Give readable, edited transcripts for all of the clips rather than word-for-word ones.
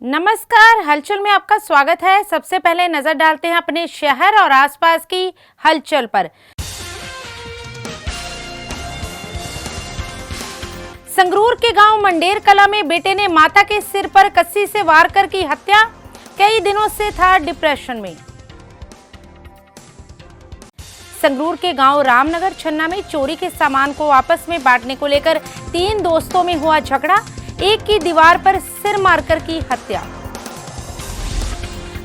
नमस्कार, हलचल में आपका स्वागत है। सबसे पहले नजर डालते हैं अपने शहर और आसपास की हलचल पर। संगरूर के गांव मंडेर कला में बेटे ने माता के सिर पर कस्सी से वार कर की हत्या। कई दिनों से था डिप्रेशन में। संगरूर के गांव रामनगर छन्ना में चोरी के सामान को आपस में बांटने को लेकर 3 दोस्तों में हुआ झगड़ा। एक की दीवार पर सिर मारकर की हत्या।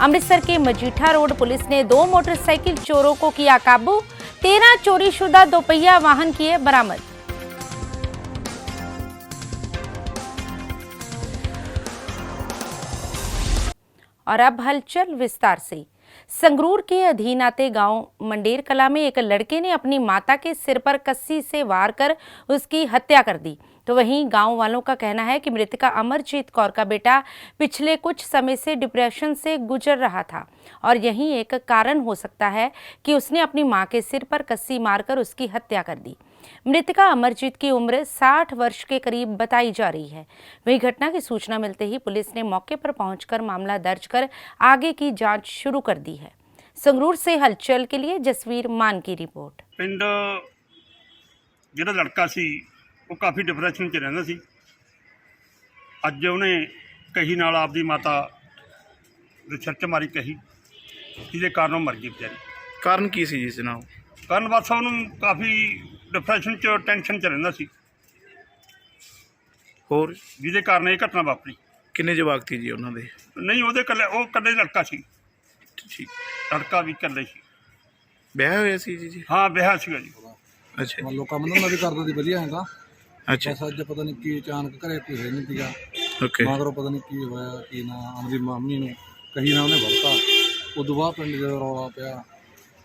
अमृतसर के मजीठा रोड पुलिस ने 2 मोटरसाइकिल चोरों को किया काबू। 13 चोरीशुदा दोपहिया वाहन किए बरामद। और अब हलचल विस्तार से। संगरूर के अधीन आते गांव मंडेर कला में एक लड़के ने अपनी माता के सिर पर कस्सी से वार कर उसकी हत्या कर दी। तो वहीं गांव वालों का कहना है कि मृतका अमरजीत कौर का बेटा पिछले कुछ समय से डिप्रेशन से गुजर रहा था और यही एक कारण हो सकता है कि उसने अपनी मां के सिर पर कस्सी मारकर उसकी हत्या कर दी। मृतका अमरजीत की उम्र 60 वर्ष के करीब बताई जा रही है। वही घटना की सूचना मिलते ही पुलिस ने मौके पर पहुंचकर मामला दर्ज कर आगे की जांच शुरू कर दी है। संगरूर से हलचल के लिए जसवीर मान की रिपोर्ट। पिंड जिहड़ा लड़का सी वो काफ़ी डिप्रेशन च रहिंदा सी। अज उन्हें कही नाल आपदी माता दे सिर च मारी कही, जिहदे कारण वो मर गई बेचारी। कारण की सी जिस नाल? कारण बस उन्होंने काफ़ी डिप्रेशन च टेंशन च रहिंदा सी, होर जिहदे कारण ये घटना वापरी। किन्ने जवाक थी जी उन्हां दे? नहीं वो कल्ले लड़का सी, ठीक। लड़का भी कल्ले सी। ब्याह होया सी जी? हाँ ब्याह सीगा जी। अच्छा ਮੰਨ ਲਓ ਕੰਮ ਧੰਦਾ ਵੀ ਕਰਦਾ ਸੀ ਵਧੀਆ ਹੈਗਾ। अच्छा ਬਸ ਅੱਜ ਪਤਾ ਨਹੀਂ ਕੀ ਅਚਾਨਕ ਘਰੇ ਕੋਈ ਹੈ ਨਹੀਂ ਸੀਗਾ। ओके ਮਗਰੋਂ ਪਤਾ ਨਹੀਂ ਕੀ ਹੋਇਆ ਕੀ ਨਾ ਆਪਦੀ ਮਾਮੀ ਨੂੰ ਕਹੀ ਨਾ ਉਹਨੇ ਵਰਤਾ। ਉਦੋਂ ਬਾਅਦ ਪਿੰਡ ਜਦੋਂ ਰੌਲਾ ਪਿਆ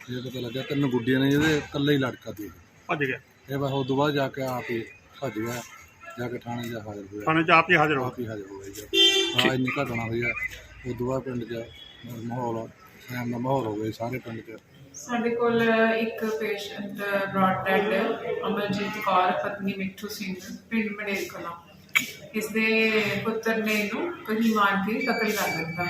ਜੇ ਪਤਾ ਲੱਗਿਆ 3 ਗੁੱਡੀਆਂ ਨੇ ਜਿਹਦੇ ਇਕੱਲਾ ਹੀ ਲੜਕਾ ਸੀ भज गया ਇਹ ਬਸ ਉਦੋਂ ਬਾਅਦ ਜਾ ਕੇ ਆਪ ਹੀ ਭੱਜ ਗਿਆ, ਜਾ ਕੇ ਥਾਣੇ ਜਾ ਹਾਜ਼ਰ ਹੋਇਆ। थाने च आप ही हाजिर हो। ਆਪ ਹੀ ਹਾਜ਼ਰ ਹੋ ਗਿਆ ਜੀ। ਹਾਂ ਇੰਨੀ ਘਟਨਾ ਹੋਈ ਆ। ਉਦੋਂ ਬਾਅਦ ਪਿੰਡ 'ਚ ਮਾਹੌਲ ਸਹਿਮ ਦਾ ਮਾਹੌਲ ਹੋ ਗਿਆ ਸਾਰੇ ਪਿੰਡ 'ਚ। ਸਾਡੇ ਕੋਲ ਇੱਕ patient brought dead Amarjit Kaur ਪਤਨੀ ਮਿੱਠੂ ਸਿੰਘ ਪਿੰਡ ਮੰਡੇਰ ਕਲਾਂ। ਇਸ ਦੇ ਪੁੱਤਰ ਨੇ ਇਹਨੂੰ ਕਹੀ ਮਾਰ ਕੇ ਕਤਲ ਕਰ ਦਿੱਤਾ।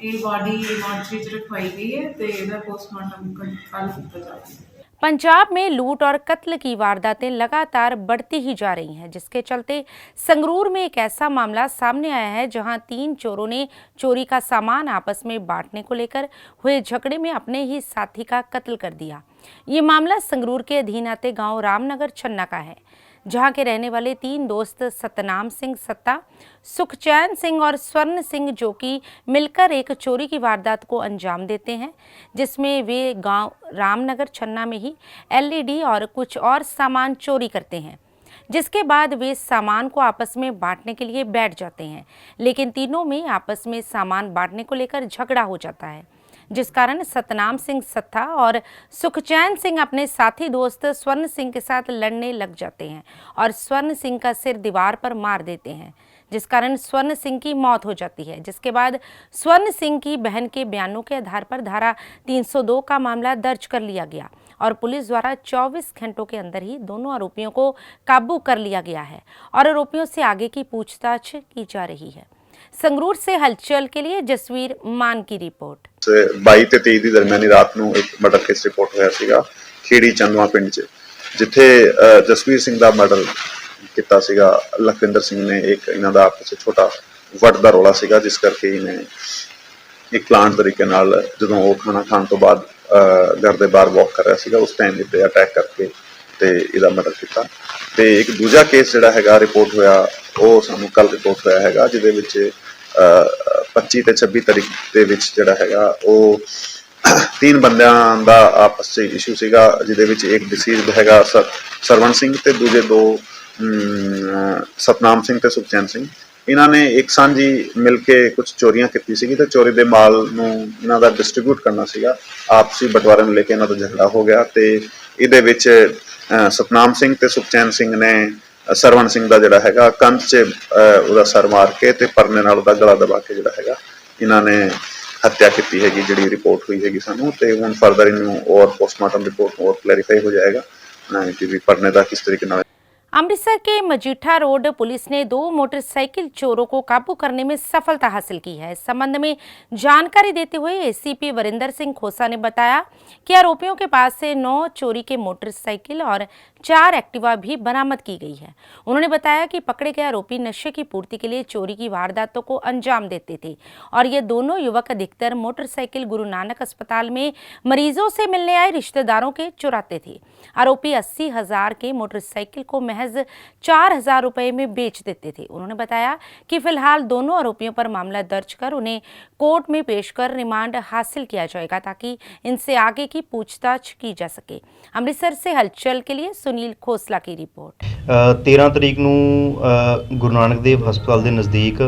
ਇਹ ਬਾਡੀ ਮੋਰਚਰੀ 'ਚ ਰਖਵਾਈ ਗਈ ਹੈ ਤੇ ਇਹਦਾ ਪੋਸਟਮਾਰਟਮ ਕੱਲ੍ਹ ਕੀਤਾ ਜਾਵੇਗਾ। पंजाब में लूट और कत्ल की वारदातें लगातार बढ़ती ही जा रही हैं, जिसके चलते संगरूर में एक ऐसा मामला सामने आया है जहां 3 चोरों ने चोरी का सामान आपस में बांटने को लेकर हुए झगड़े में अपने ही साथी का कत्ल कर दिया। ये मामला संगरूर के अधीन आते गांव रामनगर छन्ना का है, जहां के रहने वाले 3 दोस्त सतनाम सिंह सत्ता, सुखचैन सिंह और स्वर्ण सिंह जो कि मिलकर एक चोरी की वारदात को अंजाम देते हैं, जिसमें वे गांव रामनगर छन्ना में ही LED और कुछ और सामान चोरी करते हैं। जिसके बाद वे सामान को आपस में बांटने के लिए बैठ जाते हैं, लेकिन तीनों में आपस में सामान बांटने को लेकर झगड़ा हो जाता है, जिस कारण सतनाम सिंह सत्ता और सुखचैन सिंह अपने साथी दोस्त स्वर्ण सिंह के साथ लड़ने लग जाते हैं और स्वर्ण सिंह का सिर दीवार पर मार देते हैं, जिस कारण स्वर्ण सिंह की मौत हो जाती है। जिसके बाद स्वर्ण सिंह की बहन के बयानों के आधार पर धारा 302 का मामला दर्ज कर लिया गया और पुलिस द्वारा 24 घंटों के अंदर ही दोनों आरोपियों को काबू कर लिया गया है और आरोपियों से आगे की पूछताछ की जा रही है। संगरूर से हलचल के लिए जसवीर मान की रिपोर्ट। 22 ਤੇ 23 ਦੀ ਦਰਮਿਆਨੀ ਰਾਤ ਨੂੰ ਇੱਕ ਮਰਡਰ ਕੇਸ ਰਿਪੋਰਟ ਹੋਇਆ ਸੀਗਾ ਖੇੜੀ ਚੰਦਵਾ ਪਿੰਡ 'ਚ, ਜਿੱਥੇ ਜਸਵੀਰ ਸਿੰਘ ਦਾ ਮਰਡਰ ਕੀਤਾ ਸੀਗਾ। ਲਖਵਿੰਦਰ ਸਿੰਘ ਨੇ ਇੱਕ ਇਹਨਾਂ ਦਾ ਆਪਸ ਵਿੱਚ ਛੋਟਾ ਵੱਟ ਦਾ ਰੌਲਾ ਸੀਗਾ, ਜਿਸ ਕਰਕੇ ਇਹਨੇ ਇੱਕ ਪਲਾਂਟ ਤਰੀਕੇ ਨਾਲ ਜਦੋਂ ਉਹ ਖਾਣਾ ਖਾਣ ਤੋਂ ਬਾਅਦ ਘਰ ਦੇ ਬਾਹਰ ਵਾਕ ਕਰ ਰਿਹਾ ਸੀਗਾ ਉਸ ਟਾਈਮ ਇੱਥੇ ਅਟੈਕ ਕਰਕੇ ਤੇ ਇਹਦਾ ਮਰਡਰ ਕੀਤਾ। ਤੇ ਇੱਕ ਦੂਜਾ ਕੇਸ ਜਿਹੜਾ ਹੈਗਾ ਰਿਪੋਰਟ ਹੋਇਆ ਉਹ ਸਾਨੂੰ ਕੱਲ ਰਿਪੋਰਟ ਹੋਇਆ ਹੈਗਾ, ਜਿਹਦੇ ਵਿੱਚ 25 ਤੇ 26 ਤਰੀਕ ਦੇ ਵਿੱਚ ਜਿਹੜਾ ਹੈਗਾ ਉਹ 3 ਬੰਦਿਆਂ ਦਾ ਆਪਸ 'ਚ ਇਸ਼ੂ ਸੀਗਾ, ਜਿਹਦੇ ਵਿੱਚ ਇੱਕ ਡਿਸੀਜ਼ਡ ਹੈਗਾ ਸਰਵਣ ਸਿੰਘ ਤੇ ਦੂਜੇ 2 ਸਤਨਾਮ ਸਿੰਘ ਤੇ ਸੁਖਚੈਨ ਸਿੰਘ। ਇਹਨਾਂ ਨੇ ਇੱਕ ਸਾਂਝੀ ਮਿਲ ਕੇ ਕੁਝ ਚੋਰੀਆਂ ਕੀਤੀ ਸੀਗੀ ਤੇ ਚੋਰੀ ਦੇ ਮਾਲ ਨੂੰ ਇਹਨਾਂ ਦਾ ਡਿਸਟ੍ਰੀਬਿਊਟ ਕਰਨਾ ਸੀਗਾ। ਆਪਸੀ ਬਟਵਾਰੇ ਨੂੰ ਲੈ ਕੇ ਇਹਨਾਂ ਦਾ ਝਗੜਾ ਹੋ ਗਿਆ ਤੇ ਇਹਦੇ ਵਿੱਚ ਸਤਨਾਮ ਸਿੰਘ ਤੇ ਸੁਖਚੈਨ ਸਿੰਘ ਨੇ ਸਰਵਣ ਸਿੰਘ ਦਾ ਜਿਹੜਾ ਹੈਗਾ ਕੰਧ 'ਚ ਉਹਦਾ ਸਰ ਮਾਰ ਕੇ ਤੇ ਪਰਨੇ ਨਾਲ ਉਹਦਾ ਗਲਾ ਦਬਾ ਕੇ ਜਿਹੜਾ ਹੈਗਾ ਇਹਨਾਂ ਨੇ ਹੱਤਿਆ ਕੀਤੀ ਹੈਗੀ, ਜਿਹੜੀ ਰਿਪੋਰਟ ਹੋਈ ਹੈਗੀ ਸਾਨੂੰ। ਤੇ ਹੁਣ ਫਰਦਰ ਇਹਨੂੰ ਔਰ ਪੋਸਟਮਾਰਟਮ ਰਿਪੋਰਟ ਹੋਰ ਕਲੈਰੀਫਾਈ ਹੋ ਜਾਏਗਾ ਕਿ ਵੀ ਪਰਨੇ ਦਾ ਕਿਸ ਤਰੀਕੇ ਨਾਲ। अमृतसर के मजीठा रोड पुलिस ने 2 मोटरसाइकिल चोरों को काबू करने में सफलता हासिल की है। इस संबंध में जानकारी देते हुए एसीपी वरिंदर सिंह खोसा ने बताया कि आरोपियों के पास से 9 चोरी के मोटरसाइकिल और 4 एक्टिवा भी बरामद की गई है। उन्होंने बताया कि पकड़े गए आरोपी नशे की पूर्ति के लिए चोरी की वारदातों को अंजाम देते थे और ये दोनों युवक अधिकतर मोटरसाइकिल गुरु नानक अस्पताल में मरीजों से मिलने आए रिश्तेदारों के चुराते थे। आरोपी 80,000 के मोटरसाइकिल को महज 4,000 रुपए में बेच देते थे। उन्होंने बताया कि फिलहाल दोनों आरोपियों पर मामला दर्ज कर उन्हें कोर्ट में पेश कर रिमांड हासिल किया जाएगा ताकि इनसे आगे की पूछताछ की जा सके। अमृतसर से हलचल के लिए सुनील खोसला की रिपोर्ट। 13 तरीक ਨੂੰ ਗੁਰੂ ਨਾਨਕ ਦੇਵ ਹਸਪਤਾਲ ਦੇ ਨਜ਼ਦੀਕ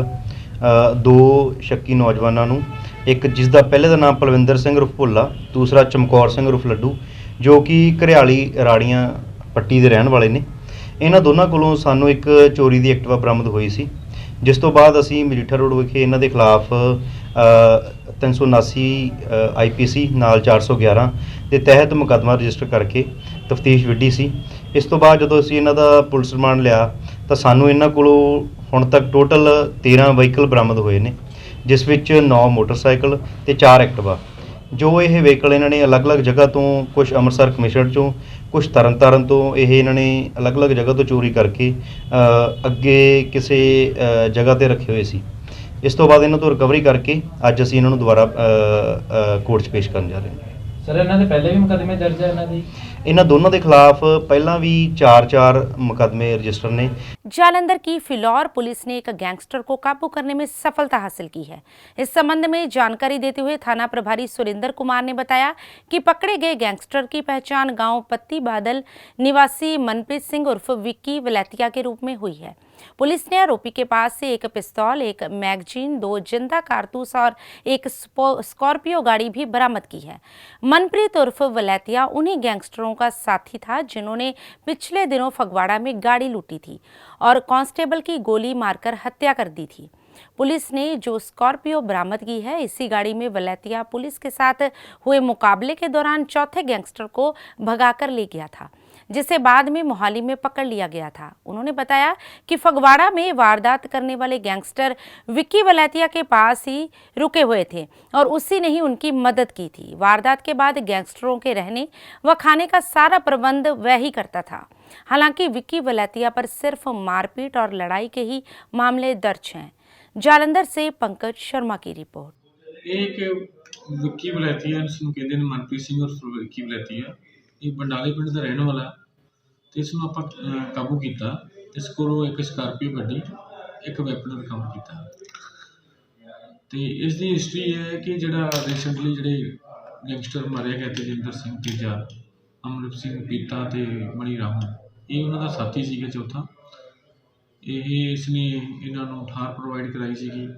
2 ਸ਼ੱਕੀ ਨੌਜਵਾਨਾਂ ਨੂੰ, ਇੱਕ ਜਿਸ ਦਾ ਪਹਿਲੇ ਦਾ ਨਾਮ ਪਲਵਿੰਦਰ ਸਿੰਘ ਉਰਫ ਭੁੱਲਾ, ਦੂਸਰਾ ਚਮਕੌਰ ਸਿੰਘ ਉਰਫ ਲੱਡੂ, ਜੋ ਕਿ ਘਰਿਆਲੀ ਰਾੜੀਆਂ ਪੱਟੀ ਦੇ ਰਹਿਣ ਵਾਲੇ ਨੇ, ਇਹਨਾਂ ਦੋਨਾਂ ਕੋਲੋਂ ਸਾਨੂੰ ਇੱਕ ਚੋਰੀ ਦੀ ਐਕਟਿਵਾ ਬਰਾਮਦ ਹੋਈ ਸੀ। ਜਿਸ ਤੋਂ ਬਾਅਦ ਅਸੀਂ ਮਜੀਠਾ ਰੋਡ ਵਿਖੇ ਇਹਨਾਂ ਦੇ ਖਿਲਾਫ 379 IPC ਨਾਲ 411 ਦੇ ਤਹਿਤ ਮੁਕੱਦਮਾ ਰਜਿਸਟਰ ਕਰਕੇ ਤਫਤੀਸ਼ ਵਿੱਢੀ ਸੀ। ਇਸ ਤੋਂ ਬਾਅਦ ਜਦੋਂ ਅਸੀਂ ਇਹਨਾਂ ਦਾ ਪੁਲਿਸ ਰਿਮਾਂਡ ਲਿਆ ਤਾਂ ਸਾਨੂੰ ਇਹਨਾਂ ਕੋਲੋਂ ਹੁਣ ਤੱਕ ਟੋਟਲ 13 ਵਹੀਕਲ ਬਰਾਮਦ ਹੋਏ ਨੇ, ਜਿਸ ਵਿੱਚ 9 ਮੋਟਰਸਾਈਕਲ ਤੇ 4 ਐਕਟਿਵਾ। ਜੋ ਇਹ ਵਹੀਕਲ ਇਹਨਾਂ ਨੇ ਅਲੱਗ-ਅਲੱਗ ਜਗ੍ਹਾ ਤੋਂ, ਕੁਝ ਅੰਮ੍ਰਿਤਸਰ ਕਮਿਸ਼ਨਰ ਚੋਂ, ਕੁਝ ਤਰਨਤਾਰਨ ਤੋਂ, ਇਹ ਇਹਨਾਂ ਨੇ ਅਲੱਗ-ਅਲੱਗ ਜਗ੍ਹਾ ਤੋਂ ਚੋਰੀ ਕਰਕੇ ਅੱਗੇ ਕਿਸੇ ਜਗ੍ਹਾ ਤੇ ਰੱਖੇ ਹੋਏ ਸੀ। ਇਸ ਤੋਂ ਬਾਅਦ ਇਹਨਾਂ ਤੋਂ ਰਿਕਵਰੀ ਕਰਕੇ ਅੱਜ ਅਸੀਂ ਇਹਨਾਂ ਨੂੰ ਦੁਬਾਰਾ ਕੋਰਟ 'ਚ ਪੇਸ਼ ਕਰਨ ਜਾ ਰਹੇ ਹਾਂ। ਸਰ, ਇਹਨਾਂ ਦੇ ਪਹਿਲੇ ਵੀ ਮੁਕੱਦਮੇ ਦਰਜ ਹੈ ਇਹਨਾਂ ਦੋਨੋं के खिलाफ पहला भी 4 मुकदमे रजिस्टर ने। जालंधर की फिलौर पुलिस ने एक गैंगस्टर को काबू करने में सफलता हासिल की है। इस संबंध में जानकारी देते हुए थाना प्रभारी सुरेंद्र कुमार ने बताया कि पकड़े गए गैंगस्टर की पहचान गांव पत्ती बादल निवासी मनप्रीत सिंह उर्फ विक्की वलैतिया के रूप में हुई है। पुलिस ने आरोपी के पास से एक पिस्तौल, एक मैगजीन, 2 जिंदा कारतूस और एक स्कॉर्पियो गाड़ी भी बरामद की है। मनप्रीत उर्फ वलैतिया उन्हीं गैंगस्टरों का साथी था जिन्होंने पिछले दिनों फगवाड़ा में गाड़ी लूटी थी और कांस्टेबल की गोली मारकर हत्या कर दी थी। पुलिस ने जो स्कॉर्पियो बरामद की है, इसी गाड़ी में वलैतिया पुलिस के साथ हुए मुकाबले के दौरान चौथे गैंगस्टर को भगाकर ले गया था, जिसे बाद में मोहाली में पकड़ लिया गया था। उन्होंने बताया कि फगवाड़ा में वारदात करने वाले गैंगस्टर विक्की वलैतिया के पास ही रुके हुए थे और उसी ने ही उनकी मदद की थी। वारदात के बाद गैंगस्टरों के रहने व खाने का सारा प्रबंध वह ही करता था। हालांकि विक्की वलैतिया पर सिर्फ मारपीट और लड़ाई के ही मामले दर्ज हैं। जालंधर से पंकज शर्मा की रिपोर्ट। एक विक्की वलैतिया जिसनूं कहंदे ने मनप्रीत सिंह और विक्की वलैतिया, ਇਹ ਬੰਡਾਲੇ ਪਿੰਡ ਦਾ ਰਹਿਣ ਵਾਲਾ ਤੇ ਇਸ ਨੂੰ ਆਪਾਂ ਕਾਬੂ ਕੀਤਾ। ਇਸ ਕੋਲੋਂ ਇੱਕ ਸਕਾਰਪੀਓ ਗੱਡੀ, ਇੱਕ ਵੈਪਨ ਰਿਕਵਰ ਕੀਤਾ ਤੇ ਇਸ ਦੀ ਹਿਸਟਰੀ ਹੈ ਕਿ ਜਿਹੜਾ ਰੀਸੈਂਟਲੀ ਜਿਹੜੇ ਗੈਂਗਸਟਰ ਮਾਰੇ ਗਏ ਤੇਜਿੰਦਰ ਸਿੰਘ ਤੇਜਾ, ਅਮਰਿਤ ਸਿੰਘ ਪੀਤਾ ਤੇ ਮਣੀ ਰਾਮ, ਇਹ ਉਹਨਾਂ ਦਾ ਸਾਥੀ ਸੀਗਾ ਚੌਥਾ। ਇਹ ਇਸਨੇ ਇਹਨਾਂ ਨੂੰ ਠਾਰ ਪ੍ਰੋਵਾਈਡ ਕਰਾਈ ਸੀਗੀ।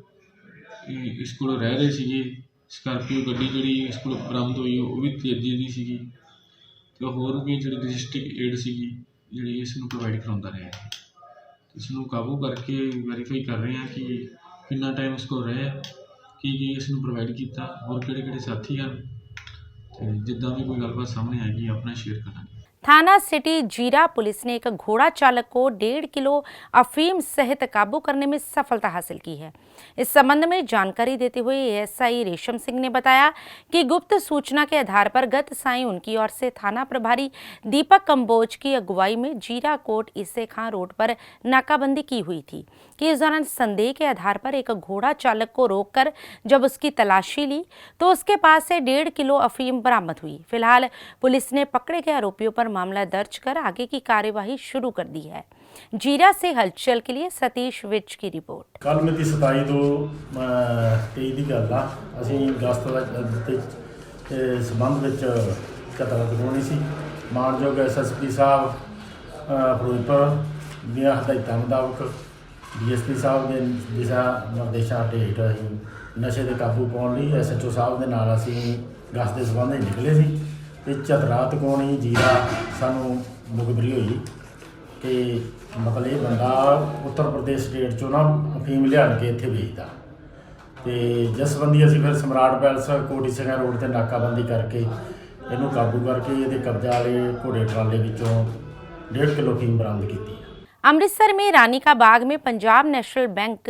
ਇਹ ਇਸ ਕੋਲ ਰਹਿ ਰਹੇ ਸੀਗੇ। ਸਕਾਰਪੀਓ ਗੱਡੀ ਜਿਹੜੀ ਇਸ ਕੋਲ ਬਰਾਮਦ ਹੋਈ ਉਹ ਵੀ ਤੇਜੇ ਦੀ ਸੀਗੀ ਤੇ ਹੋਰ ਵੀ ਜਿਹੜੀ ਰਜਿਸਟਿਕ ਏਡ ਸੀਗੀ ਜਿਹੜੀ ਇਸ ਨੂੰ ਪ੍ਰੋਵਾਈਡ ਕਰਾਉਂਦਾ ਰਿਹਾ। ਇਸ ਨੂੰ ਕਾਬੂ ਕਰਕੇ ਵੈਰੀਫਾਈ ਕਰ ਰਹੇ ਹਾਂ ਕਿ ਕਿੰਨਾ ਟਾਈਮ ਇਸ ਕੋਲ ਰਿਹਾ, ਕੀ ਇਸ ਨੂੰ ਪ੍ਰੋਵਾਈਡ ਕੀਤਾ, ਹੋਰ ਕਿਹੜੇ ਕਿਹੜੇ ਸਾਥੀ ਹਨ ਤੇ ਜਿੱਦਾਂ ਵੀ ਕੋਈ ਗੱਲਬਾਤ ਸਾਹਮਣੇ ਆਏਗੀ ਆਪਣਾ ਸ਼ੇਅਰ करेंगे। थाना सिटी जीरा पुलिस ने एक घोड़ा चालक को 1.5 किलो अफीम सहित काबू करने में सफलता हासिल की है। इस संबंध में जानकारी देते हुए ASI रेशम सिंह ने बताया कि गुप्त सूचना के आधार पर गत साईं उनकी ओर से थाना प्रभारी दीपक कंबोज की अगुवाई में जीरा कोट ईसे खां रोड पर नाकाबंदी की हुई थी कि इस दौरान संदेह के आधार पर एक घोड़ा चालक को रोककर जब उसकी तलाशी ली तो उसके पास से 1.5 किलो अफीम बरामद हुई। फिलहाल पुलिस ने पकड़े गए आरोपियों पर मामला दर्ज कर आगे की कार्यवाही शुरू कर दी है। जीरा से हलचल के लिए सतीश विज की रिपोर्ट। कल मिति 27/2/23 की गल आ, असीं अगस्त के संबंध में कतल करवानी सी। मानयोग SSP साहब फिरोजपुर दीआं हदायतां मुताबक DSP साहब के दिशा निर्देशों हेठ असीं नशे के काबू पाउण लई SHO साहब के नाल असीं गश्त के संबंध निकले सी ते झतरात कोणी जीरा सानू मुखबरी हुई कि मतलब ये बंदा उत्तर प्रदेश स्टेट चो ना अफीम लिया के इत्थे बेचदा ते जिस संबंधी असीं फिर सम्राट पैलस कोटी सिंह रोड ते नाकाबंदी करके इहनूं काबू करके इहदे कब्जा वाले घोड़े ट्राले विचों 1.5 किलो अफीम बरामद की। अमृतसर में रानी का बाग में पंजाब नेशनल बैंक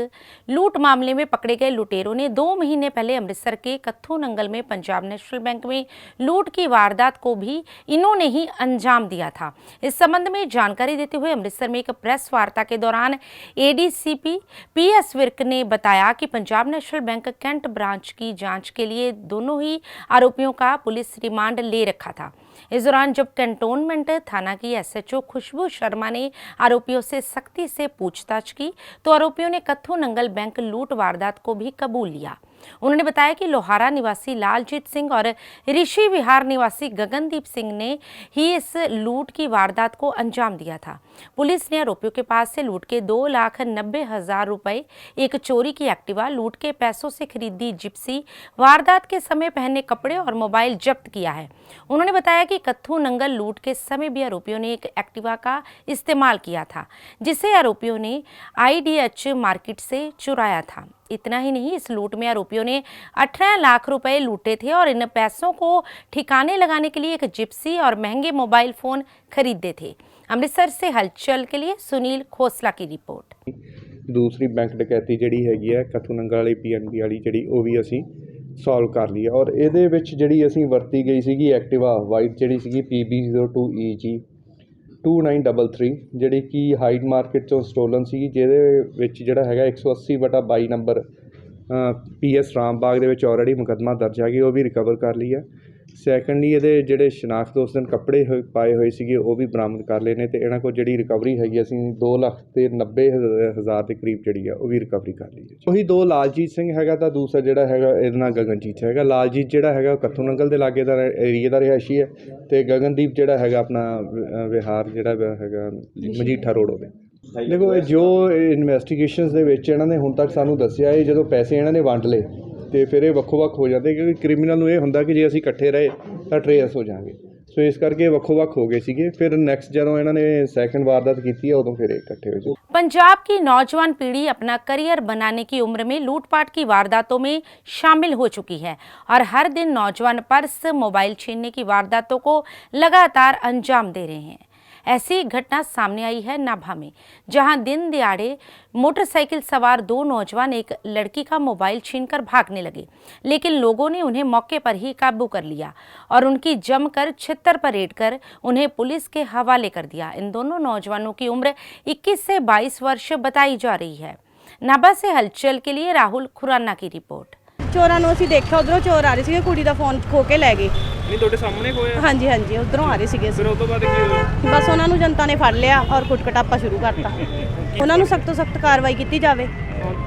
लूट मामले में पकड़े गए लुटेरों ने 2 महीने पहले अमृतसर के कत्थू नंगल में पंजाब नेशनल बैंक में लूट की वारदात को भी इन्होंने ही अंजाम दिया था। इस संबंध में जानकारी देते हुए अमृतसर में एक प्रेस वार्ता के दौरान एडीसीपी पीएस विर्क ने बताया कि Punjab National Bank Cantt branch की जाँच के लिए दोनों ही आरोपियों का पुलिस रिमांड ले रखा था। इस दौरान जब कैंटोनमेंट थाना की एसएचओ खुशबू शर्मा ने आरोपियों से सख्ती से पूछताछ की तो आरोपियों ने कत्थू नंगल बैंक लूट वारदात को भी कबूल लिया। उन्होंने बताया कि लोहारा निवासी लालजीत सिंह और ऋषि विहार निवासी गगनदीप सिंह ने ही इस लूट की वारदात को अंजाम दिया था। पुलिस ने आरोपियों के पास से लूट के 2,90,000 रुपए, एक चोरी की एक्टिवा, लूट के पैसों से खरीदी जिप्सी, वारदात के समय पहने कपड़े और मोबाइल जब्त किया है। उन्होंने बताया कि कत्थू नंगल लूट के समय भी आरोपियों ने एक एक्टिवा का इस्तेमाल किया था जिसे आरोपियों ने आईडीएच मार्केट से चुराया था। इतना ही नहीं, इस लूट में आरोपियों ने 18 लाख रुपए लूटे थे और इन पैसों को ठिकाने लगाने के लिए एक जिप्सी और महंगे मोबाइल फोन खरीदे थे। अमृतसर से हलचल के लिए सुनील खोसला की रिपोर्ट। दूसरी बैंक डकैती ਜਿਹੜੀ ਹੈਗੀ ਹੈ ਕਥੂ ਨੰਗਲ ਵਾਲੀ ਪੀਐਨਬੀ ਵਾਲੀ ਜਿਹੜੀ ਉਹ ਵੀ ਅਸੀਂ ਸੋਲਵ ਕਰ ਲਈ ਔਰ ਇਹਦੇ ਵਿੱਚ ਜਿਹੜੀ ਅਸੀਂ ਵਰਤੀ ਗਈ ਸੀਗੀ ਐਕਟਿਵਾ ਵਾਈਟ ਜਿਹੜੀ ਸੀਗੀ PB02EG 2933 ਜਿਹੜੀ ਕਿ ਹਾਈਡ ਮਾਰਕੀਟ ਚੋਂ ਸਟੋਲਨ ਸੀ, ਜਿਹਦੇ ਵਿੱਚ ਜਿਹੜਾ ਹੈਗਾ 180/22 ਨੰਬਰ PS ਰਾਮਬਾਗ ਦੇ ਵਿੱਚ ਆਲਰੇਡੀ ਮੁਕੱਦਮਾ ਦਰਜ ਹੈਗੀ, ਉਹ ਵੀ ਰਿਕਵਰ ਕਰ ਲਈ ਹੈ। ਸੈਕੰਡਲੀ ਇਹਦੇ ਜਿਹੜੇ ਸ਼ਨਾਖਤ ਉਸ ਦਿਨ ਕੱਪੜੇ ਪਾਏ ਹੋਏ ਸੀਗੇ ਉਹ ਵੀ ਬਰਾਮਦ ਕਰ ਲਏ ਨੇ ਤੇ ਇਹਨਾਂ ਕੋਲ ਜਿਹੜੀ ਰਿਕਵਰੀ ਹੈਗੀ ਅਸੀਂ 2,90,000 ਦੇ ਕਰੀਬ ਜਿਹੜੀ ਆ ਉਹ ਵੀ ਰਿਕਵਰੀ ਕਰ ਲਈ ਹੈ। ਉਹੀ 2 ਲਾਲਜੀਤ ਸਿੰਘ ਹੈਗਾ ਤਾਂ ਦੂਸਰਾ ਜਿਹੜਾ ਹੈਗਾ ਇਹਦੇ ਨਾਲ ਗਗਨਜੀਤ ਹੈਗਾ। ਲਾਲਜੀਤ ਜਿਹੜਾ ਹੈਗਾ ਕੱਥੂ ਨੰਗਲ ਦੇ ਲਾਗੇ ਦਾ ਏਰੀਏ ਦਾ ਰਿਹਾਇਸ਼ੀ ਹੈ ਤੇ ਗਗਨਦੀਪ ਜਿਹੜਾ ਹੈਗਾ ਆਪਣਾ ਵਿਹਾਰ ਜਿਹੜਾ ਹੈਗਾ ਮਜੀਠਾ ਰੋਡ ਉਹਦੇ। ਦੇਖੋ ਜੋ ਇਨਵੈਸਟੀਗੇਸ਼ਨਸ ਦੇ ਵਿੱਚ ਇਹਨਾਂ ਨੇ ਹੁਣ ਤੱਕ ਸਾਨੂੰ ਦੱਸਿਆ ਇਹ ਜਦੋਂ ਪੈਸੇ ਇਹਨਾਂ ਨੇ ਵੰਡ ਲਏ ਤੇ ਫਿਰ ਇਹ ਵੱਖੋ-ਵੱਖ ਹੋ ਜਾਂਦੇ ਕਿਉਂਕਿ ਕ੍ਰਿਮੀਨਲ ਨੂੰ ਇਹ ਹੁੰਦਾ ਕਿ ਜੇ ਅਸੀਂ ਇਕੱਠੇ ਰਹੇ ਤਾਂ ਟਰੇਸ ਹੋ ਜਾਵਾਂਗੇ, ਸੋ ਇਸ ਕਰਕੇ ਵੱਖੋ-ਵੱਖ ਹੋ ਗਏ ਸੀਗੇ। ਫਿਰ ਨੈਕਸਟ ਜਦੋਂ ਇਹਨਾਂ ਨੇ ਸੈਕੰਡ ਵਾਰਦਾਤ ਕੀਤੀ ਹੈ ਉਦੋਂ ਫਿਰ ਇਕੱਠੇ ਹੋਏ। पंजाब की नौजवान पीढ़ी अपना करियर बनाने की उम्र में लूटपाट की वारदातों में शामिल हो चुकी है और हर दिन नौजवान पर्स, मोबाइल छीनने की वारदातों को लगातार अंजाम दे रहे हैं। ऐसी एक घटना सामने आई है नाभा में, जहां दिन दिहाड़े मोटरसाइकिल सवार 2 नौजवान एक लड़की का मोबाइल छीनकर भागने लगे, लेकिन लोगों ने उन्हें मौके पर ही काबू कर लिया और उनकी जमकर छितर परेड कर उन्हें पुलिस के हवाले कर दिया। इन दोनों नौजवानों की उम्र 21 से 22 वर्ष बताई जा रही है। नाभा से हलचल के लिए राहुल खुराना की रिपोर्ट। ਚੋਰਾਂ ਨੂੰ ਅਸੀਂ ਦੇਖਿਆ ਉਧਰੋਂ ਚੋਰ ਆ ਰਹੇ ਸੀਗੇ, ਕੁੜੀ ਦਾ ਫੋਨ ਖੋ ਕੇ ਲੈ ਗਏ। ਨਹੀਂ ਤੁਹਾਡੇ ਸਾਹਮਣੇ ਹੋਇਆ? ਹਾਂਜੀ ਹਾਂਜੀ ਉਧਰੋਂ ਆ ਰਹੇ ਸੀਗੇ। ਫਿਰ ਉਸ ਤੋਂ ਬਾਅਦ ਕੀ ਹੋਇਆ? ਬਸ ਉਹਨਾਂ ਨੂੰ ਜਨਤਾ ਨੇ ਫੜ ਲਿਆ ਔਰ ਕੁੱਟਕਟਾਪਾ ਸ਼ੁਰੂ ਕਰਤਾ। ਉਹਨਾਂ ਨੂੰ ਸਖਤ ਤੋਂ ਸਖਤ ਕਾਰਵਾਈ ਕੀਤੀ ਜਾਵੇ।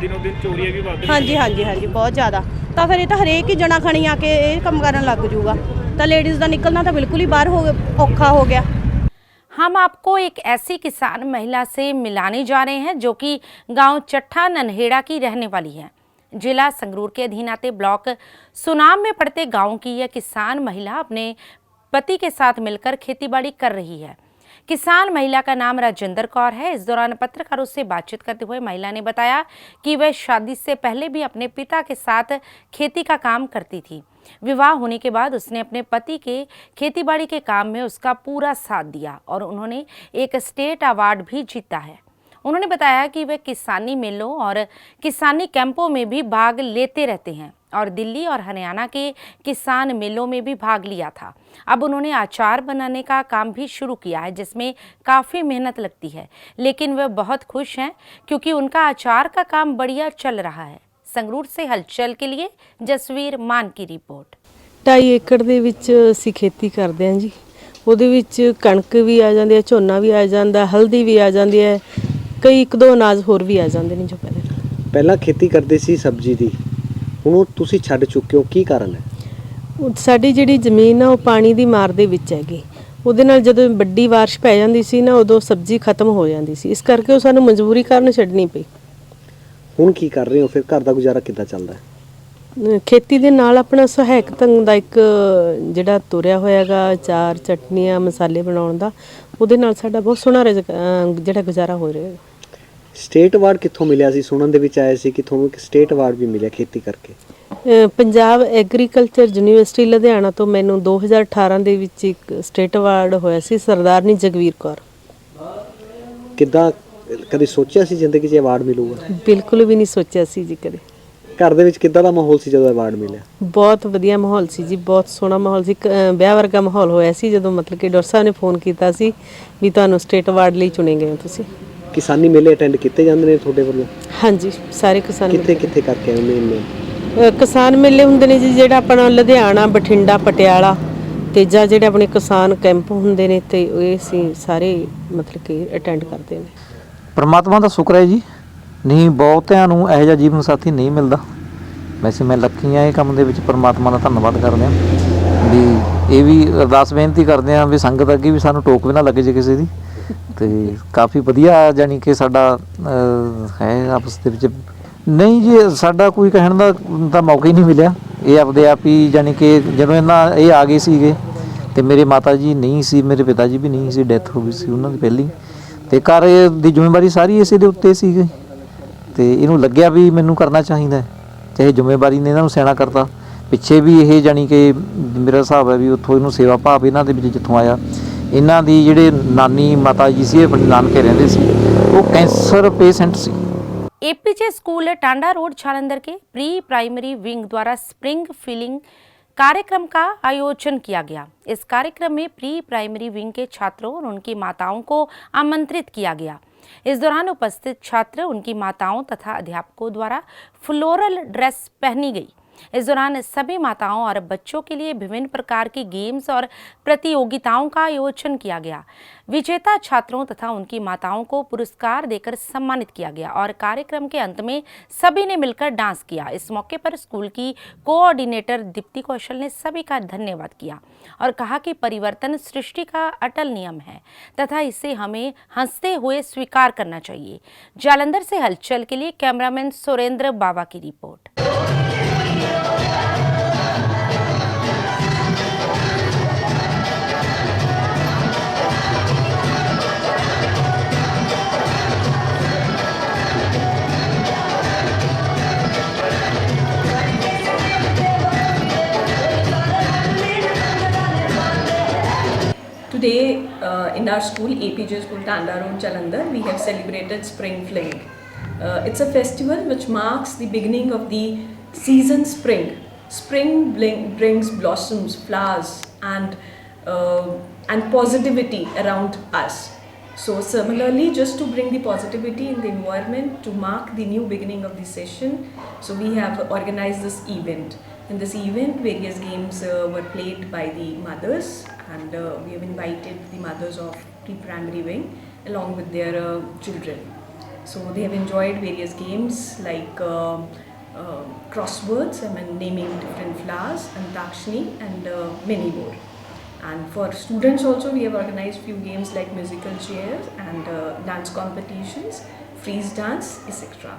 ਦਿਨੋਂ ਦਿਨ ਚੋਰੀਆਂ ਵੀ ਵੱਧ ਹਾਂਜੀ ਹਾਂਜੀ ਹਾਂਜੀ ਬਹੁਤ ਜ਼ਿਆਦਾ। ਤਾਂ ਫਿਰ ਇਹ ਤਾਂ ਹਰੇਕ ਹੀ ਜਣਾ ਖਣੀ ਆ ਕੇ ਇਹ ਕੰਮ ਕਰਨ ਲੱਗ ਜੂਗਾ ਤਾਂ ਲੇਡੀਜ਼ ਦਾ ਨਿਕਲਣਾ ਤਾਂ ਬਿਲकुल ही ਬਾਹਰ ਔਖਾ ਹੋ ਗਿਆ। हम आपको एक ऐसी किसान महिला से मिलाने जा रहे हैं जो कि गांव चट्ठा नन्हेड़ा की रहने वाली है। जिला संगरूर के अधीन आते ब्लॉक सुनाम में पड़ते गांव की यह किसान महिला अपने पति के साथ मिलकर खेतीबाड़ी कर रही है। किसान महिला का नाम राजेंद्र कौर है। इस दौरान पत्रकारों से बातचीत करते हुए महिला ने बताया कि वह शादी से पहले भी अपने पिता के साथ खेती का काम करती थी। विवाह होने के बाद उसने अपने पति के खेतीबाड़ी के काम में उसका पूरा साथ दिया और उन्होंने एक स्टेट अवार्ड भी जीता है। उन्होंने बताया कि वे किसानी मेलों और किसानी कैंपों में भी भाग लेते रहते हैं और दिल्ली और हरियाणा के किसान मेलों में भी भाग लिया था। अब उन्होंने अचार बनाने का काम भी शुरू किया है जिसमें काफ़ी मेहनत लगती है, लेकिन वे बहुत खुश हैं क्योंकि उनका अचार का काम बढ़िया चल रहा है। संगरूर से हलचल के लिए जसवीर मान की रिपोर्ट। 2.5 ਏਕੜ ਦੇ ਵਿੱਚ ਅਸੀਂ ਖੇਤੀ ਕਰਦੇ ਹਾਂ ਜੀ। ਉਹਦੇ ਵਿੱਚ ਕਣਕ ਵੀ ਆ ਜਾਂਦੀ ਹੈ, ਝੋਨਾ ਵੀ ਆ ਜਾਂਦਾ, ਹਲਦੀ ਵੀ ਆ ਜਾਂਦੀ ਹੈ, ਕਈ 1-2 ਅਨਾਜ ਹੋਰ ਵੀ ਆ ਜਾਂਦੇ ਨੇ ਜੋ ਪਹਿਲਾਂ ਖੇਤੀ ਕਰਦੇ ਸੀ ਸਬਜ਼ੀ ਦੀ, ਹੁਣ ਉਹ ਤੁਸੀਂ ਛੱਡ ਚੁੱਕੇ ਹੋ, ਕੀ ਕਾਰਨ ਹੈ? ਸਾਡੀ ਜਿਹੜੀ ਜ਼ਮੀਨ ਆ ਉਹ ਪਾਣੀ ਦੀ ਮਾਰ ਦੇ ਵਿੱਚ ਹੈਗੀ। ਉਹਦੇ ਨਾਲ ਜਦੋਂ ਵੱਡੀ ਬਾਰਿਸ਼ ਪੈ ਜਾਂਦੀ ਸੀ ਨਾ ਉਦੋਂ ਸਬਜ਼ੀ ਖਤਮ ਹੋ ਜਾਂਦੀ ਸੀ, ਇਸ ਕਰਕੇ ਉਹ ਸਾਨੂੰ ਮਜਬੂਰੀ ਕਾਰਨ ਛੱਡਣੀ ਪਈ। ਹੁਣ ਕੀ ਕਰ ਰਹੇ ਹੋ ਫਿਰ? ਘਰ ਦਾ ਗੁਜ਼ਾਰਾ ਕਿੱਦਾਂ ਚੱਲਦਾ ਹੈ? ਖੇਤੀ ਦੇ ਨਾਲ ਆਪਣਾ ਸਹਾਇਕ ਢੰਗ ਦਾ ਇੱਕ ਜਿਹੜਾ ਤੁਰਿਆ ਹੋਇਆਗਾ ਅਚਾਰ, ਚਟਨੀਆਂ, ਮਸਾਲੇ ਬਣਾਉਣ ਦਾ, ਉਹਦੇ ਨਾਲ ਸਾਡਾ ਬਹੁਤ ਸੋਹਣਾ ਜਿਹੜਾ ਗੁਜ਼ਾਰਾ ਹੋ ਰਿਹਾ ਹੈ। ਸਟੇਟ ਅਵਾਰਡ ਕਿੱਥੋਂ ਮਿਲਿਆ ਸੀ? ਸੁਣਨ ਦੇ ਵਿੱਚ ਆਇਆ ਸੀ ਕਿ ਤੁਹਾਨੂੰ ਇੱਕ ਸਟੇਟ ਅਵਾਰਡ ਵੀ ਮਿਲਿਆ ਖੇਤੀ ਕਰਕੇ। ਪੰਜਾਬ ਐਗਰੀਕਲਚਰ ਯੂਨੀਵਰਸਿਟੀ ਲੁਧਿਆਣਾ ਤੋਂ ਮੈਨੂੰ 2018 ਦੇ ਵਿੱਚ ਇੱਕ ਸਟੇਟ ਅਵਾਰਡ ਹੋਇਆ ਸੀ, ਸਰਦਾਰਨੀ ਜਗਵੀਰ ਕੌਰ। ਕਿੱਦਾਂ ਕਦੇ ਸੋਚਿਆ ਸੀ ਜ਼ਿੰਦਗੀ 'ਚ ਅਵਾਰਡ ਮਿਲੂਗਾ? ਬਿਲਕੁਲ ਵੀ ਨਹੀਂ ਸੋਚਿਆ ਸੀ ਜੀ ਕਦੇ। ਘਰ ਦੇ ਵਿੱਚ ਕਿੱਦਾਂ ਦਾ ਮਾਹੌਲ ਸੀ ਜਦੋਂ ਅਵਾਰਡ ਮਿਲਿਆ? ਬਹੁਤ ਵਧੀਆ ਮਾਹੌਲ ਸੀ ਜੀ, ਬਹੁਤ ਸੋਹਣਾ ਮਾਹੌਲ ਸੀ। ਵਿਆਹ ਵਰਗਾ ਮਾਹੌਲ ਹੋਇਆ ਸੀ ਜਦੋਂ ਮਤਲਬ ਕਿ ਡਾਕਟਰ ਸਾਹਿਬ ਨੇ ਫੋਨ ਕੀਤਾ ਸੀ ਵੀ ਤੁਹਾਨੂੰ ਸਟੇਟ ਅਵਾਰਡ ਲਈ ਚੁਣੇ ਗਏ ਹੋ ਤੁਸੀਂ। ਕਿਸਾਨੀ ਮੇਲੇ ਅਟੈਂਡ ਕੀਤੇ ਜਾਂਦੇ ਨੇ ਤੁਹਾਡੇ ਵੱਲੋਂ? ਹਾਂਜੀ, ਸਾਰੇ ਕਿਸਾਨ ਕਿੱਥੇ ਕਿੱਥੇ ਕਰਕੇ ਆਏ ਮੇਲੇ? ਕਿਸਾਨ ਮੇਲੇ ਹੁੰਦੇ ਨੇ ਜੀ, ਜਿਹੜਾ ਆਪਣਾ ਲੁਧਿਆਣਾ, ਬਠਿੰਡਾ, ਪਟਿਆਲਾ ਤੇ ਜਾਂ ਜਿਹੜੇ ਆਪਣੇ ਕਿਸਾਨ ਕੈਂਪ ਹੁੰਦੇ ਨੇ ਤੇ ਇਹ ਅਸੀਂ ਸਾਰੇ ਮਤਲਬ ਕਿ ਅਟੈਂਡ ਕਰਦੇ ਨੇ। ਪਰਮਾਤਮਾ ਦਾ ਸ਼ੁਕਰ ਹੈ ਜੀ, ਨਹੀਂ ਬਹੁਤਿਆਂ ਨੂੰ ਇਹੋ ਜਿਹਾ ਜੀਵਨ ਸਾਥੀ ਨਹੀਂ ਮਿਲਦਾ। ਵੈਸੇ ਮੈਂ ਲੱਕੀ ਹਾਂ ਇਹ ਕੰਮ ਦੇ ਵਿੱਚ, ਪਰਮਾਤਮਾ ਦਾ ਧੰਨਵਾਦ ਕਰਦੇ ਹਾਂ ਵੀ ਇਹ ਵੀ ਅਰਦਾਸ ਬੇਨਤੀ ਕਰਦੇ ਹਾਂ ਵੀ ਸੰਗਤ ਅੱਗੇ ਵੀ ਸਾਨੂੰ ਟੋਕ ਵੀ ਨਾ ਲੱਗੇ ਜੇ ਕਿਸੇ ਦੀ। ਤੇ ਕਾਫੀ ਵਧੀਆ ਜਾਣੀ ਕਿ ਸਾਡਾ ਹੈ ਆਪਸ ਦੇ ਵਿੱਚ। ਨਹੀਂ ਜੀ, ਸਾਡਾ ਕੋਈ ਕਹਿਣ ਦਾ ਤਾਂ ਮੌਕਾ ਹੀ ਨਹੀਂ ਮਿਲਿਆ। ਇਹ ਆਪਦੇ ਆਪ ਹੀ ਜਾਣੀ ਕਿ ਜਦੋਂ ਇਹ ਆ ਗਏ ਸੀਗੇ ਤੇ ਮੇਰੇ ਮਾਤਾ ਜੀ ਨਹੀਂ ਸੀ, ਮੇਰੇ ਪਿਤਾ ਜੀ ਵੀ ਨਹੀਂ ਸੀ, ਡੈਥ ਹੋ ਗਈ ਸੀ ਉਹਨਾਂ ਦੀ ਪਹਿਲੀ। ਤੇ ਘਰ ਦੀ ਜ਼ਿੰਮੇਵਾਰੀ ਸਾਰੀ ਇਸੇ ਦੇ ਉੱਤੇ ਸੀਗੀ ਤੇ ਇਹਨੂੰ ਲੱਗਿਆ ਵੀ ਮੈਨੂੰ ਕਰਨਾ ਚਾਹੀਦਾ ਹੈ, ਚਾਹੇ ਜ਼ਿੰਮੇਵਾਰੀ ਨੇ ਇਹਨਾਂ ਨੂੰ ਸਿਆਣਾ ਕਰਤਾ। ਪਿੱਛੇ ਵੀ ਇਹ ਜਾਣੀ ਕਿ ਮੇਰਾ ਹਿਸਾਬ ਹੈ ਵੀ ਉੱਥੋਂ ਇਹਨੂੰ ਸੇਵਾ ਭਾਵ ਇਹਨਾਂ ਦੇ ਵਿੱਚ ਜਿੱਥੋਂ ਆਇਆ। ਇਹਨਾਂ ਦੀ ਜਿਹੜੇ ਨਾਨੀ ਮਾਤਾ ਜੀ ਸੀ, ਇਹ ਆਪਣੇ ਨਾਨਕੇ ਰਹਿੰਦੇ ਸੀ, ਉਹ ਕੈਂਸਰ पेशेंट ਸੀ। APJ school Tanda road Jalandhar के प्री प्राइमरी विंग द्वारा स्प्रिंग फीलिंग कार्यक्रम का आयोजन किया गया। इस कार्यक्रम में प्री प्राइमरी विंग के छात्रों और उनकी माताओं को आमंत्रित किया गया। इस दौरान उपस्थित छात्र, उनकी माताओं तथा अध्यापकों द्वारा फ्लोरल ड्रेस पहनी गई। इस दौरान सभी माताओं और बच्चों के लिए विभिन्न प्रकार की गेम्स और प्रतियोगिताओं का आयोजन किया गया। विजेता छात्रों तथा उनकी माताओं को पुरस्कार देकर सम्मानित किया गया और कार्यक्रम के अंत में सभी ने मिलकर डांस किया। इस मौके पर स्कूल की कोऑर्डिनेटर दीप्ति कौशल ने सभी का धन्यवाद किया और कहा कि परिवर्तन सृष्टि का अटल नियम है तथा इसे हमें हंसते हुए स्वीकार करना चाहिए। जालंधर से हलचल के लिए कैमरामैन सुरेंद्र बाबा की report. Today in our school, APJ School Tanda Road, Jalandhar, we have celebrated Spring Fling. It's a festival which marks the beginning of the season spring. Spring brings blossoms, flowers and positivity around us. So similarly, just to bring the positivity in the environment, to mark the new beginning of the session, so we have organized this event. In this event, various games were played by the mothers, and we have invited the mothers of pre-primary wing along with their children. So they have enjoyed various games like crosswords, naming different flowers, Antakshari, and many more. And for students also, we have organized few games like musical chairs and dance competitions, freeze dance, etc.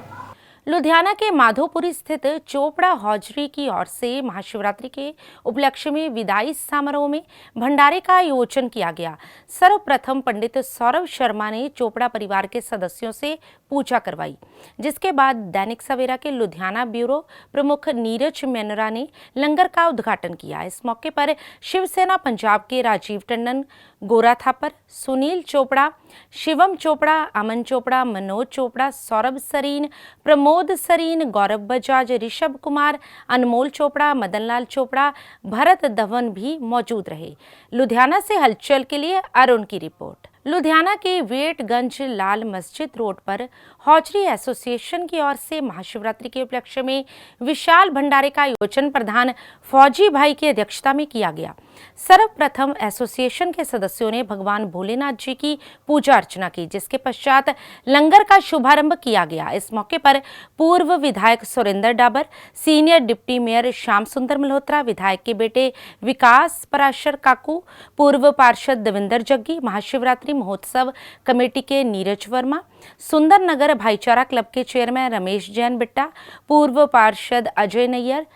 Ludhiana के माधोपुरी स्थित Chopra hosiery की ओर से महाशिवरात्रि के उपलक्ष्य में विदाई समारोह में भंडारे का आयोजन किया गया। सर्वप्रथम पंडित सौरभ शर्मा ने चोपड़ा परिवार के सदस्यों से पूजा करवाई, जिसके बाद दैनिक सवेरा के लुधियाना ब्यूरो प्रमुख नीरज मेनरा ने लंगर का उद्घाटन किया। इस मौके पर शिवसेना पंजाब के राजीव टंडन, गोरा थापर, सुनील चोपड़ा, शिवम चोपड़ा, अमन चोपड़ा, मनोज चोपड़ा, सौरभ सरीन, प्रमोद सरीन, गौरव बजाज, ऋषभ कुमार, अनमोल चोपड़ा, मदनलाल चोपड़ा, भरत धवन भी मौजूद रहे। लुधियाना से हलचल के लिए अरुण की रिपोर्ट। लुधियाना के वेटगंज लाल मस्जिद रोड पर हौजरी एसोसिएशन की ओर से महाशिवरात्रि के उपलक्ष्य में विशाल भंडारे का आयोजन प्रधान फौजी भाई की अध्यक्षता में किया गया। सर्वप्रथम एसोसिएशन के सदस्यों ने भगवान भोलेनाथ जी की पूजा अर्चना की, जिसके पश्चात लंगर का शुभारंभ किया गया। इस मौके पर पूर्व विधायक Surendra Dabur, senior deputy mayor Shyam सुंदर मल्होत्रा, विधायक के बेटे विकास पराशर काकू, पूर्व पार्षद देवेंद्र जग्गी, महाशिवरात्रि महोत्सव कमेटी के नीरज वर्मा, सुंदर नगर भाईचारा क्लब के चेयरमैन रमेश जैन बिट्टा, पूर्व पार्षद अजय नैयर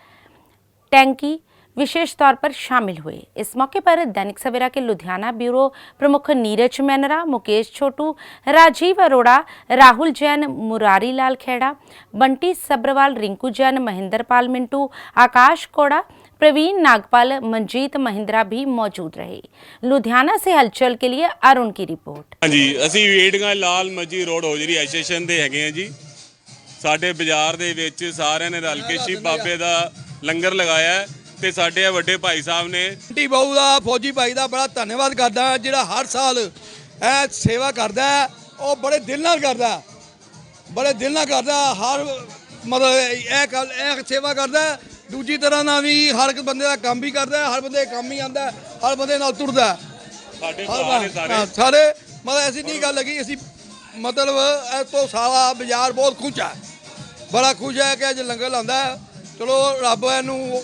टैंकी विशेष तौर पर शामिल हुए। इस मौके पर दैनिक सवेरा के लुधियाना ब्यूरो प्रमुख नीरज मेनरा, मुकेश छोटू, राजीव अरोड़ा, राहुल जैन, मुरारी लाल खेड़ा, बंटी सब्रवाल, रिंकू जैन, महेंद्र पाल मिंटू, आकाश कोड़ा, प्रवीण नागपाल, मनजीत महिंद्रा भी मौजूद रहे। लुधियाना से हलचल के लिए अरुण की रिपोर्ट। हाँ जी, असी ਵੇਟਗਾ ਲਾਲ ਮੱਜੀ ਰੋਡ ਹੋਜਰੀ ਐਸੋਸੀਏਸ਼ਨ ਦੇ ਹੈਗੇ ਆ ਜੀ। ਸਾਡੇ ਬਾਜ਼ਾਰ ਦੇ ਵਿੱਚ ਸਾਰਿਆਂ ਨੇ ਰਲ ਕੇ ਸ਼ਿਵ ਬਾਬੇ ਦਾ ਲੰਗਰ ਲਗਾਇਆ ਹੈ ਤੇ ਸਾਡੇ ਵੱਡੇ ਭਾਈ ਸਾਹਿਬ ਨੇ ਟੀ ਬਾਊ ਦਾ ਫੌਜੀ ਭਾਈ ਦਾ ਬੜਾ ਧੰਨਵਾਦ ਕਰਦਾ ਜਿਹੜਾ ਹਰ ਸਾਲ ਇਹ ਸੇਵਾ ਕਰਦਾ ਉਹ ਬੜੇ ਦਿਲ ਨਾਲ ਕਰਦਾ ਹਰ ਮਤਲਬ ਇਹ ਸੇਵਾ ਕਰਦਾ। ਦੂਜੀ ਤਰ੍ਹਾਂ ਨਾਲ ਵੀ ਹਰ ਇੱਕ ਬੰਦੇ ਦਾ ਕੰਮ ਵੀ ਕਰਦਾ, ਹਰ ਬੰਦੇ ਦੇ ਕੰਮ ਹੀ ਆਉਂਦਾ, ਹਰ ਬੰਦੇ ਨਾਲ ਤੁਰਦਾ। ਸਾਡੇ ਭਰਾ ਨੇ ਸਾਰੇ ਮਤਲਬ ਐਸੀ ਨਹੀਂ ਗੱਲ ਲੱਗੀ, ਅਸੀਂ ਮਤਲਬ ਇਸ ਤੋਂ ਸਾਰਾ ਬਾਜ਼ਾਰ ਬਹੁਤ ਖੁਸ਼ ਹੈ, ਬੜਾ ਖੁਸ਼ ਹੈ ਕਿ ਅੱਜ ਲੰਗਰ ਲਾਉਂਦਾ। ਚਲੋ ਰੱਬ ਇਹਨੂੰ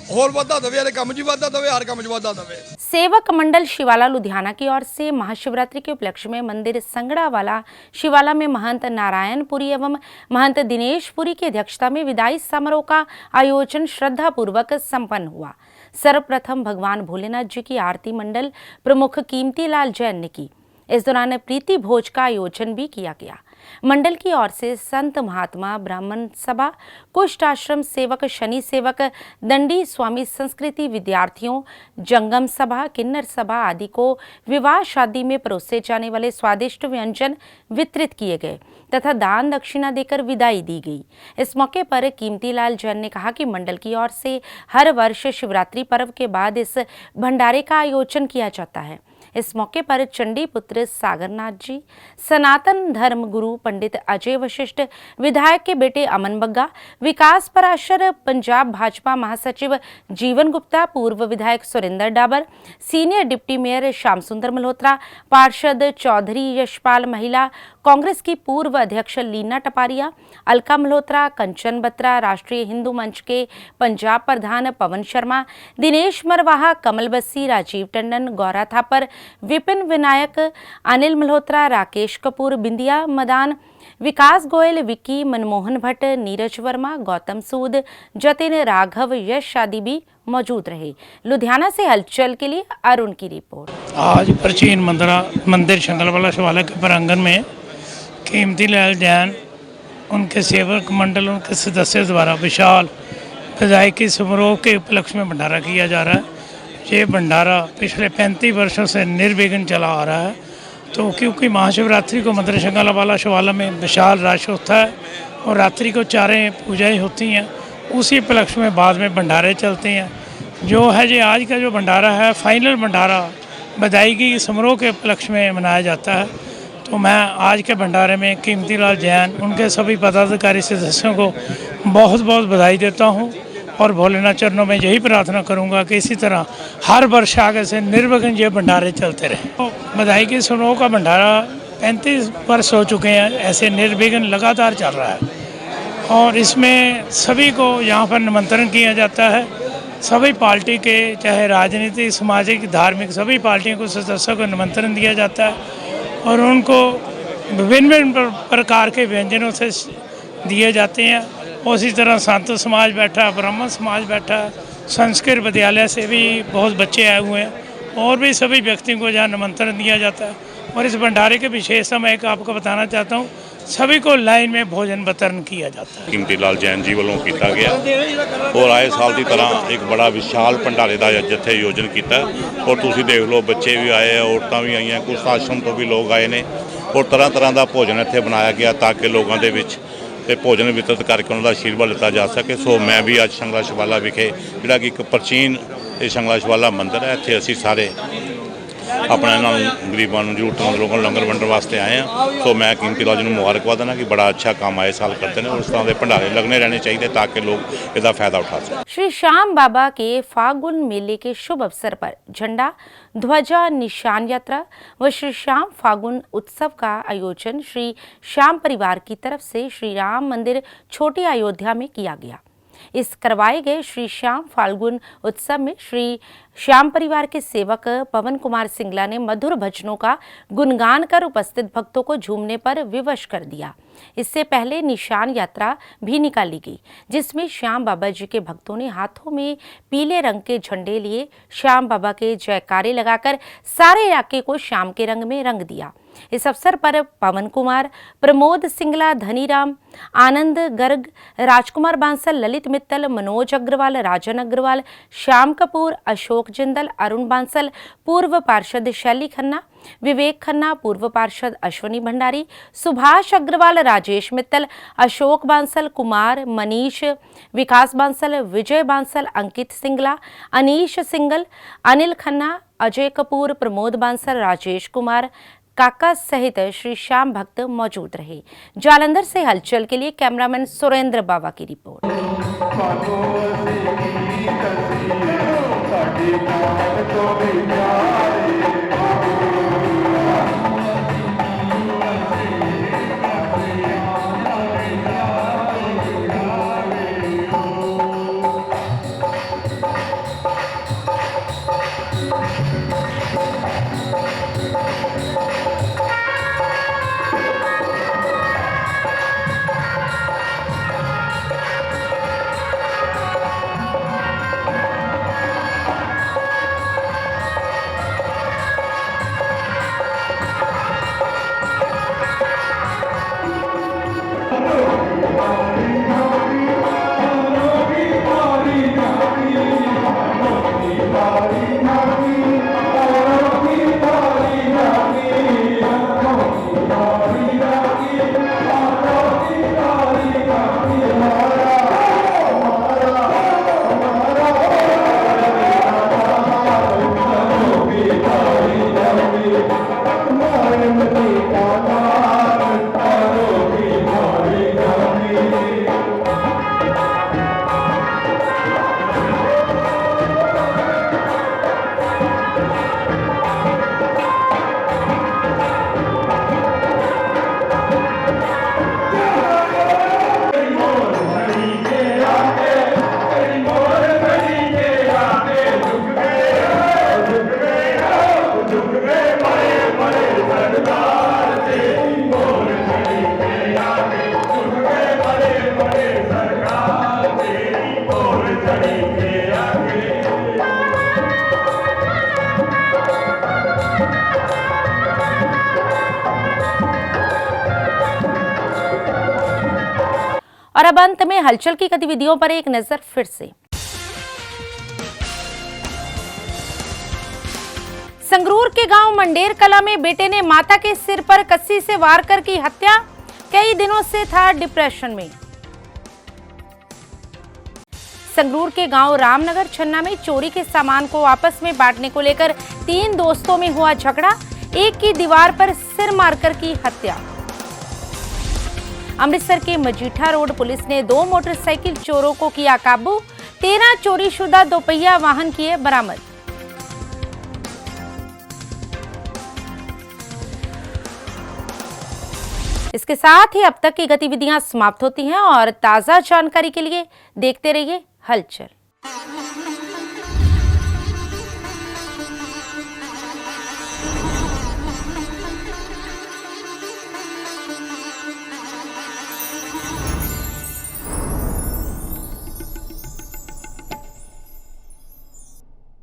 और वादा दवे, काम जी वादा दवे, हर काम वादा दवे। सेवक मंडल शिवाला लुधियाना की ओर से महाशिवरात्रि के उपलक्ष्य में मंदिर संगड़ावाला शिवाला में महंत नारायणपुरी एवं महंत दिनेशपुरी की अध्यक्षता में विदाई समारोह का आयोजन श्रद्धापूर्वक संपन्न हुआ। सर्वप्रथम भगवान भोलेनाथ जी की आरती मंडल प्रमुख कीमती लाल जैन ने की। इस दौरान प्रीति भोज का आयोजन भी किया गया। मंडल की ओर से संत महात्मा ब्राह्मण सभा, कुष्ठ आश्रम सेवक, शनि सेवक, दंडी स्वामी संस्कृति विद्यार्थियों, जंगम सभा, किन्नर सभा आदि को विवाह शादी में परोसे जाने वाले स्वादिष्ट व्यंजन वितरित किए गए तथा दान दक्षिणा देकर विदाई दी गई। इस मौके पर कीमती लाल जैन ने कहा कि मंडल की ओर से हर वर्ष शिवरात्रि पर्व के बाद इस भंडारे का आयोजन किया जाता है। इस मौके पर चंडी पुत्र सागरनाथ जी, सनातन धर्म गुरु पंडित अजय वशिष्ठ, विधायक के बेटे अमन बग्गा, विकास पराशर, पंजाब भाजपा महासचिव जीवन गुप्ता, पूर्व विधायक Surendra Dabur, senior deputy mayor Shyam सुंदर मल्होत्रा, पार्षद चौधरी यशपाल, महिला कांग्रेस की पूर्व अध्यक्ष लीना टपारिया, अलका मल्होत्रा, कंचन बत्रा, राष्ट्रीय हिंदू मंच के पंजाब प्रधान पवन शर्मा, दिनेश मरवाहा, कमल बस्सी, राजीव टंडन, गौरा थापर, विपिन विनायक, अनिल मल्होत्रा, राकेश कपूर, बिंदिया मदान, विकास गोयल, विक्की, मनमोहन भट्ट, नीरज वर्मा, गौतम सूद, जतिन राघव, यश आदि भी मौजूद रहे। लुधियाना से हलचल के लिए अरुण की रिपोर्ट। आज प्राचीन मंदिर शंगलवाला शिवालय के प्रांगण में कीमती लाल जैन, उनके सेवक मंडल, उनके सदस्यों द्वारा विशाल विदाई समारोह के उपलक्ष्य में भंडारा किया जा रहा है। ये भंडारा पिछले 35 वर्षों से निर्विघ्न चला आ रहा है। तो क्योंकि महाशिवरात्रि को मंदिर शंगलवाला शिवालय में विशाल रश होता है और रात्रि को चारें पूजाएं होती हैं, उसी उपलक्ष्य में बाद में भंडारे चलते हैं। जो है ये आज का जो भंडारा है, फाइनल भंडारा विदाई की समारोह के उपलक्ष्य में मनाया जाता है। तो मैं आज के भंडारे में कीमती लाल जैन, उनके सभी पदाधिकारी सदस्यों को बहुत बहुत बधाई देता हूँ और भोलेनाथ चरणों में यही प्रार्थना करूंगा कि इसी तरह हर वर्ष आगे से निर्विघ्न ये भंडारे चलते रहे। तो बधाई के समारोह का भंडारा 35 वर्ष हो चुके हैं, ऐसे निर्विघ्न लगातार चल रहा है और इसमें सभी को यहाँ पर निमंत्रण किया जाता है। सभी पार्टी के, चाहे राजनीतिक, सामाजिक, धार्मिक, सभी पार्टियों को सदस्यों को निमंत्रण दिया जाता है और उनको विभिन्न प्रकार के व्यंजनों से दिए जाते हैं। उसी तरह संत समाज बैठा, ब्राह्मण समाज बैठा, संस्कृत विद्यालय से भी बहुत बच्चे आए हुए हैं और भी सभी व्यक्तियों को जहाँ निमंत्रण दिया जाता है। और इस भंडारे के विशेषता मैं एक आपको बताना चाहता हूँ, सभी को लाइन में भोजन वितरण किया जाता है। कीमती लाल जैन जी वालों किया गया और आए साल की तरह एक बड़ा विशाल भंडारे का जिथे आयोजन किया और तुम देख लो बच्चे भी आए, औरतां भी आई, कुछ आश्रम तो भी लोग आए ने और तरह तरह का भोजन इत्थे बनाया गया ताकि लोगों के विच ते भोजन वितरित करके उन्होंने आशीर्वाद लिता जा सके। सो मैं भी अज शंगला शिवाला विखे जिहड़ा कि एक प्राचीन शंगला शिवाला मंदिर है, इत्थे असीं सारे अपने इन्होंने गरीबों जरूरतमंद लोगों को लंगर वंडण वास्ते आए हैं। सो मैं कीमती लाल जी को मुबारकबाद देना कि बड़ा अच्छा काम आए साल करते हैं और इस तरह के भंडारे लगने रहने चाहिए ताकि लोग इसका फायदा उठा सकें। श्री श्याम बाबा के फागुन मेले के शुभ अवसर पर झंडा, ध्वजा, निशान यात्रा व श्री श्याम फागुन उत्सव का आयोजन श्री श्याम परिवार की तरफ से श्री राम मंदिर छोटी अयोध्या में किया गया। इस करवाए गए श्री श्याम फाल्गुन उत्सव में श्री श्याम परिवार के सेवक पवन कुमार सिंगला ने मधुर भजनों का गुणगान कर उपस्थित भक्तों को झूमने पर विवश कर दिया। इससे पहले निशान यात्रा भी निकाली गई, जिसमें श्याम बाबा जी के भक्तों ने हाथों में पीले रंग के झंडे लिए श्याम बाबा के जयकारे लगाकर सारे इलाके को श्याम के रंग में रंग दिया। इस अवसर पर पवन कुमार, प्रमोद सिंगला, धनीराम, आनंद गर्ग, राजकुमार बांसल, ललित मित्तल, मनोज अग्रवाल, राजन अग्रवाल, श्याम कपूर, अशोक जिंदल, अरुण बांसल, पूर्व पार्षद शैली खन्ना, विवेक खन्ना, पूर्व पार्षद अश्वनी भंडारी, सुभाष अग्रवाल, राजेश मित्तल, अशोक बांसल, कुमार, मनीष, विकास बांसल, विजय बांसल, अंकित सिंगला, अनीश सिंगल, अनिल खन्ना, अजय कपूर, प्रमोद बांसल, राजेश कुमार, काका सहित श्री श्याम भक्त मौजूद रहे। जालंधर से हलचल के लिए कैमरामैन सुरेंद्र बाबा की रिपोर्ट। और अब अंत में हलचल की गतिविधियों पर एक नजर फिर से। संगरूर के गांव मंडेर कला में बेटे ने माता के सिर पर कस्सी से वार कर की हत्या, कई दिनों से था डिप्रेशन में। संगरूर के गांव रामनगर छन्ना में चोरी के सामान को आपस में बांटने को लेकर 3 दोस्तों में हुआ झगड़ा, एक की दीवार पर सिर मारकर की हत्या। अमृतसर के मजीठा रोड पुलिस ने 2 मोटरसाइकिल चोरों को किया काबू, 13 चोरीशुदा दोपहिया वाहन किए बरामद। इसके साथ ही अब तक की गतिविधियां समाप्त होती हैं और ताजा जानकारी के लिए देखते रहिए हलचल।